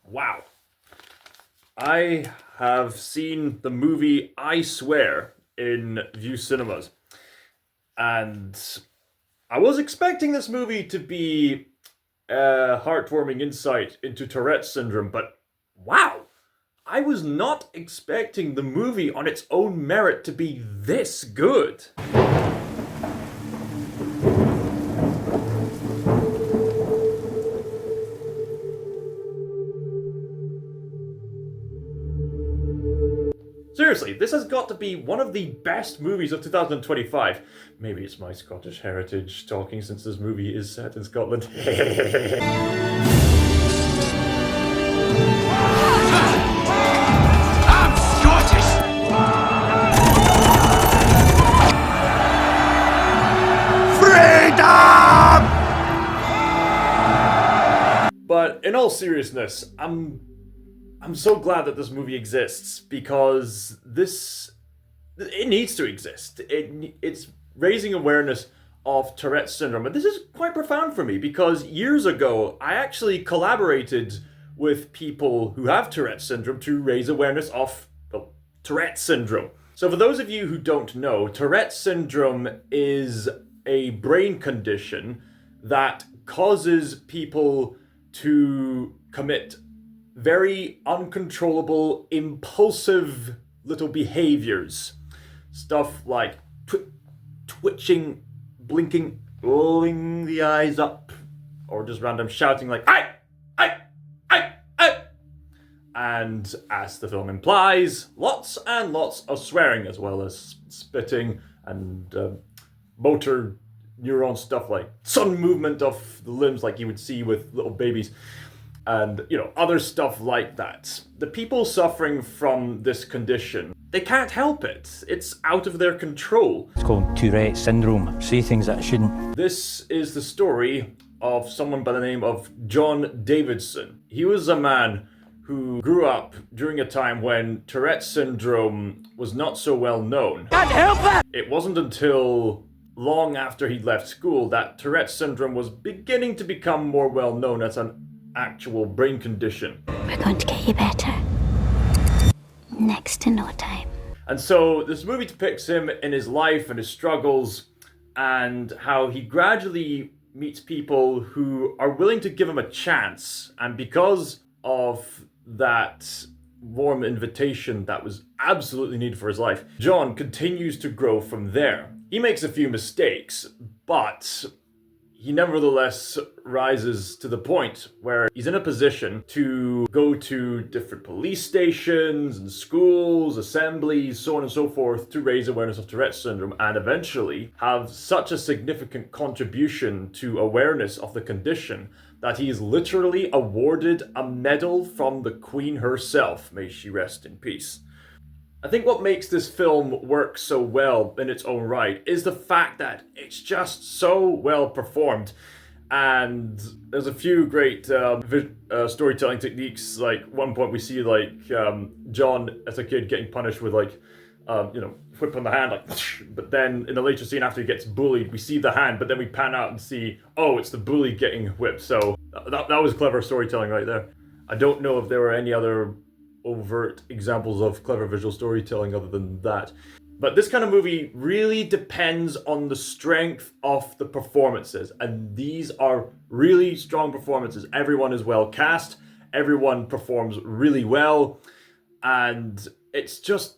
Wow. I have seen the movie I Swear in View Cinemas. And I was expecting this movie to be a heartwarming insight into Tourette syndrome, but wow! I was not expecting the movie on its own merit to be this good. Seriously, this has got to be one of the best movies of 2025. Maybe it's my Scottish heritage talking since this movie is set in Scotland. I'm Scottish! Freedom! But in all seriousness, I'm so glad that this movie exists because it needs to exist. It's raising awareness of Tourette syndrome, and this is quite profound for me because years ago I actually collaborated with people who have Tourette syndrome to raise awareness of Tourette syndrome. So for those of you who don't know, Tourette syndrome is a brain condition that causes people to commit very uncontrollable, impulsive little behaviors. Stuff like twitching, blinking, rolling the eyes up, or just random shouting like, "Aye! Aye! Aye! Aye!" And as the film implies, lots and lots of swearing, as well as spitting and motor neuron stuff like sudden movement of the limbs like you would see with little babies. And, other stuff like that. The people suffering from this condition, they can't help it. It's out of their control. It's called Tourette syndrome. I say things that I shouldn't. This is the story of someone by the name of John Davidson. He was a man who grew up during a time when Tourette syndrome was not so well known. Can't help it! It wasn't until long after he'd left school that Tourette syndrome was beginning to become more well known as an actual brain condition. We're going to get you better. Next to no time. And so this movie depicts him in his life and his struggles and how he gradually meets people who are willing to give him a chance. And because of that warm invitation that was absolutely needed for his life, John continues to grow from there. He makes a few mistakes, but he nevertheless rises to the point where he's in a position to go to different police stations and schools, assemblies, so on and so forth, to raise awareness of Tourette syndrome and eventually have such a significant contribution to awareness of the condition that he is literally awarded a medal from the Queen herself. May she rest in peace. I think what makes this film work so well in its own right is the fact that it's just so well performed. And there's a few great storytelling techniques. Like one point we see John as a kid getting punished with whip on the hand, but then in the later scene after he gets bullied, we see the hand, but then we pan out and see, oh, it's the bully getting whipped. So that was clever storytelling right there. I don't know if there were any other overt examples of clever visual storytelling other than that. But this kind of movie really depends on the strength of the performances, and these are really strong performances. Everyone is well cast, everyone performs really well, and it's just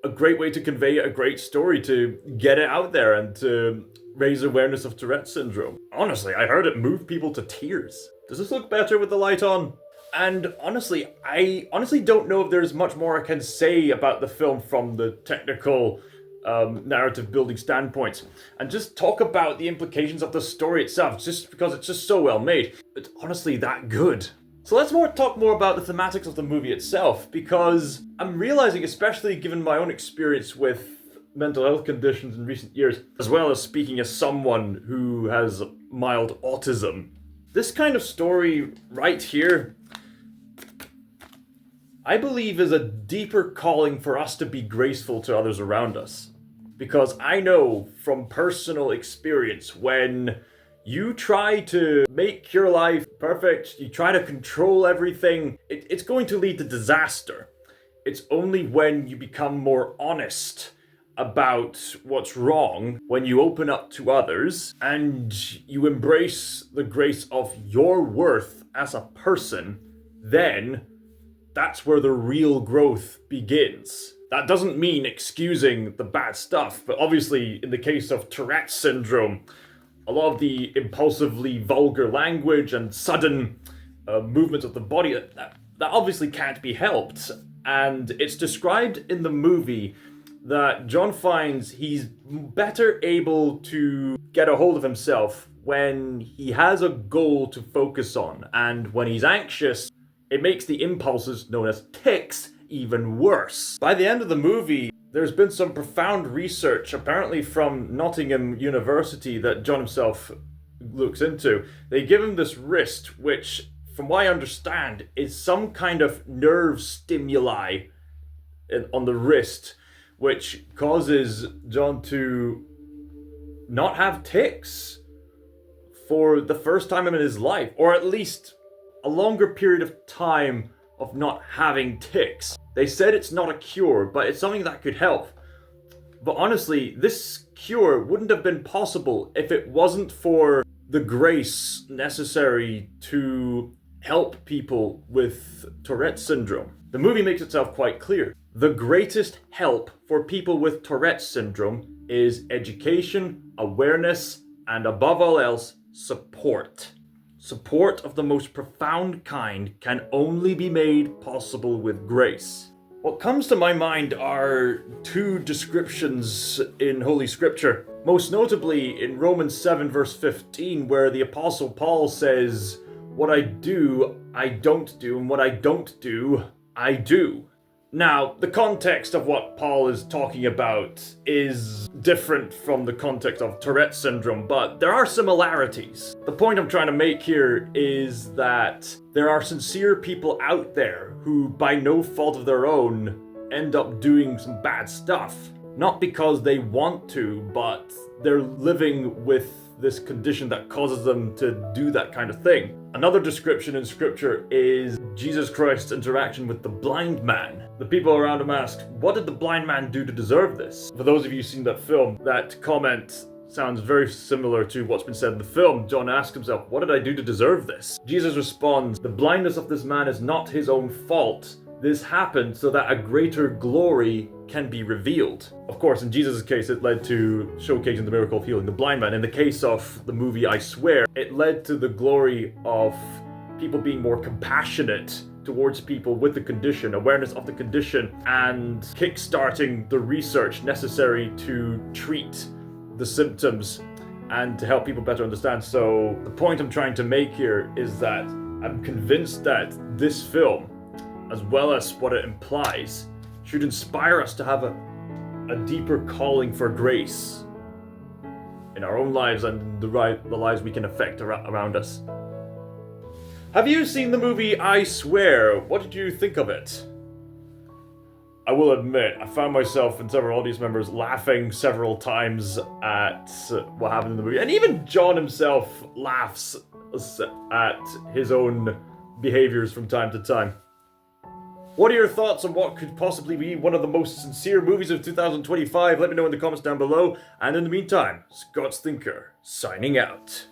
a great way to convey a great story, to get it out there and to raise awareness of Tourette syndrome. Honestly, I heard it move people to tears. Does this look better with the light on? And honestly, I don't know if there's much more I can say about the film from the technical narrative building standpoints, and just talk about the implications of the story itself, just because it's just so well made. It's honestly that good. So let's talk more about the thematics of the movie itself, because I'm realizing, especially given my own experience with mental health conditions in recent years, as well as speaking as someone who has mild autism, this kind of story right here, I believe, is a deeper calling for us to be graceful to others around us. Because I know from personal experience, when you try to make your life perfect, you try to control everything, it's going to lead to disaster. It's only when you become more honest about what's wrong, when you open up to others, and you embrace the grace of your worth as a person, then that's where the real growth begins. That doesn't mean excusing the bad stuff, but obviously in the case of Tourette syndrome, a lot of the impulsively vulgar language and sudden movements of the body, that obviously can't be helped. And it's described in the movie that John finds he's better able to get a hold of himself when he has a goal to focus on. And when he's anxious, it makes the impulses known as tics even worse. By the end of the movie, there's been some profound research, apparently from Nottingham University, that John himself looks into. They give him this wrist, which, from what I understand, is some kind of nerve stimuli on the wrist, which causes John to not have tics for the first time in his life, or at least a longer period of time of not having tics. They said it's not a cure, but it's something that could help. But honestly, this cure wouldn't have been possible if it wasn't for the grace necessary to help people with Tourette syndrome. The movie makes itself quite clear. The greatest help for people with Tourette syndrome is education, awareness, and above all else, support. Support of the most profound kind can only be made possible with grace. What comes to my mind are two descriptions in Holy Scripture, most notably in Romans 7 verse 15, where the Apostle Paul says, "What I do, I don't do, and what I don't do, I do." Now, the context of what Paul is talking about is different from the context of Tourette syndrome, but there are similarities. The point I'm trying to make here is that there are sincere people out there who, by no fault of their own, end up doing some bad stuff. Not because they want to, but they're living with this condition that causes them to do that kind of thing. Another description in scripture is Jesus Christ's interaction with the blind man. The people around him asked, "What did the blind man do to deserve this?" For those of you who've seen that film, that comment sounds very similar to what's been said in the film. John asks himself, "What did I do to deserve this?" Jesus responds, "The blindness of this man is not his own fault. This happened so that a greater glory can be revealed." Of course, in Jesus' case, it led to showcasing the miracle of healing the blind man. In the case of the movie I Swear, it led to the glory of people being more compassionate towards people with the condition, awareness of the condition, and kickstarting the research necessary to treat the symptoms and to help people better understand. So the point I'm trying to make here is that I'm convinced that this film, as well as what it implies, should inspire us to have a deeper calling for grace in our own lives and the lives we can affect around us. Have you seen the movie I Swear? What did you think of it? I will admit, I found myself and several audience members laughing several times at what happened in the movie. And even John himself laughs at his own behaviors from time to time. What are your thoughts on what could possibly be one of the most sincere movies of 2025? Let me know in the comments down below. And in the meantime, ScotsThinker, signing out.